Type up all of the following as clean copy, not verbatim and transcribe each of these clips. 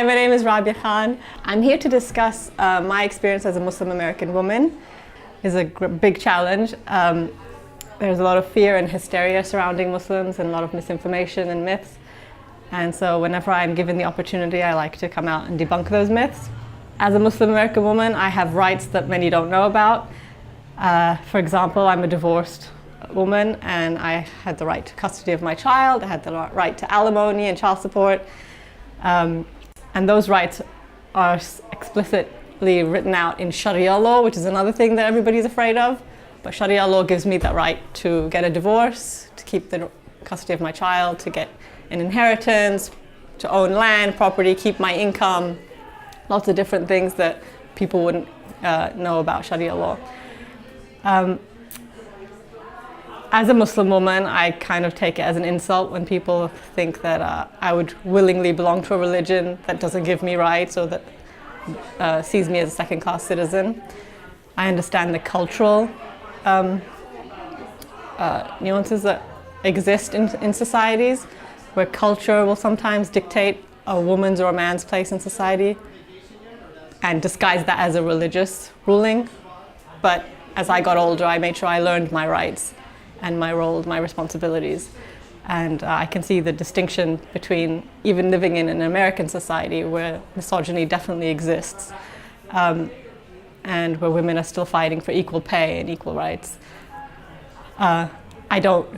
Hi, my name is Rabiya Khan. I'm here to discuss my experience as a Muslim American woman. It's a big challenge. There's a lot of fear and hysteria surrounding Muslims and a lot of misinformation and myths. And so whenever I'm given the opportunity, I like to come out and debunk those myths. As a Muslim American woman, I have rights that many don't know about. For example, I'm a divorced woman and I had the right to custody of my child. I had the right to alimony and child support. And those rights are explicitly written out in Sharia law, which is another thing that everybody's afraid of. But Sharia law gives me that right to get a divorce, to keep the custody of my child, to get an inheritance, to own land, property, keep my income, lots of different things that people wouldn't know about Sharia law. As a Muslim woman, I kind of take it as an insult when people think that I would willingly belong to a religion that doesn't give me rights or that sees me as a second-class citizen. I understand the cultural nuances that exist in societies, where culture will sometimes dictate a woman's or a man's place in society and disguise that as a religious ruling. But as I got older, I made sure I learned my rights and my roles, my responsibilities. And I can see the distinction between even living in an American society where misogyny definitely exists and where women are still fighting for equal pay and equal rights. I don't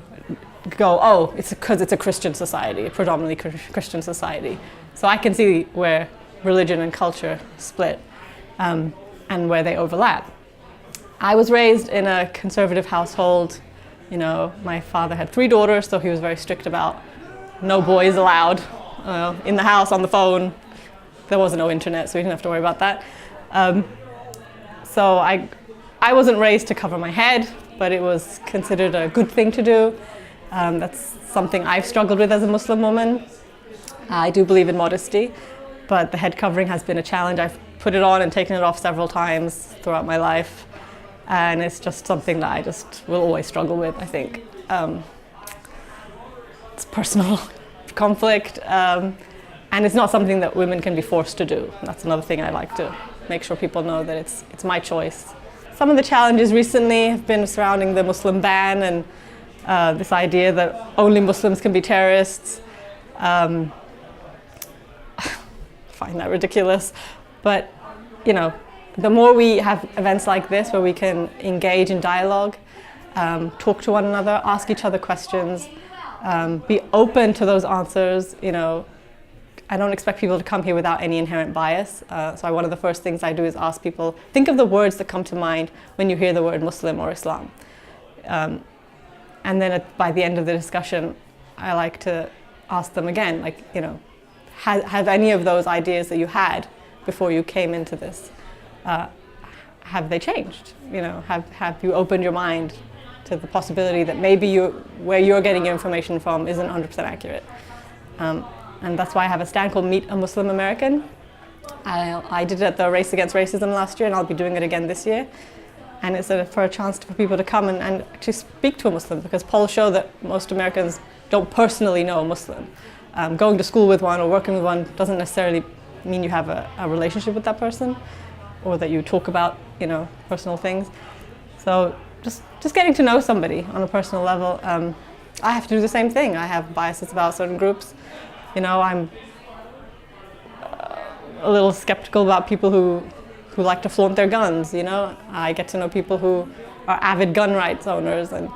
go, oh, it's because it's a Christian society, a predominantly Christian society. So I can see where religion and culture split and where they overlap. I was raised in a conservative household. You know, my father had 3 daughters, so he was very strict about no boys allowed in the house, on the phone. There was no internet, so we didn't have to worry about that. So I wasn't raised to cover my head, but it was considered a good thing to do. That's something I've struggled with as a Muslim woman. I do believe in modesty, but the head covering has been a challenge. I've put it on and taken it off several times throughout my life. And it's just something that I just will always struggle with, I think. It's personal conflict, and it's not something that women can be forced to do. That's another thing I like to make sure people know, that it's my choice. Some of the challenges recently have been surrounding the Muslim ban and this idea that only Muslims can be terrorists. I find that ridiculous, but you know, the more we have events like this where we can engage in dialogue, talk to one another, ask each other questions, be open to those answers. You know, I don't expect people to come here without any inherent bias. So one of the first things I do is ask people, think of the words that come to mind when you hear the word Muslim or Islam. And then by the end of the discussion, I like to ask them again, like, you know, have any of those ideas that you had before you came into this, have they changed? You know, have you opened your mind to the possibility that maybe where you're getting your information from isn't 100% accurate? And that's why I have a stand called Meet a Muslim American. I did it at the Race Against Racism last year, and I'll be doing it again this year. And it's for a chance for people to come and actually speak to a Muslim, because polls show that most Americans don't personally know a Muslim. Going to school with one or working with one doesn't necessarily mean you have a relationship with that person, or that you talk about, you know, personal things. So just getting to know somebody on a personal level. I have to do the same thing. I have biases about certain groups. You know, I'm a little skeptical about people who like to flaunt their guns. You know, I get to know people who are avid gun rights owners and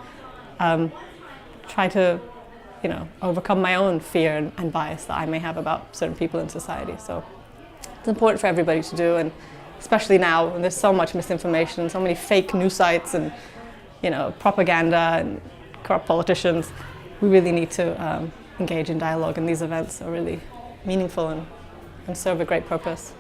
try to, you know, overcome my own fear and bias that I may have about certain people in society. So it's important for everybody to do, and especially now when there's so much misinformation, so many fake news sites and, you know, propaganda and corrupt politicians. We really need to engage in dialogue, and these events are really meaningful and serve a great purpose.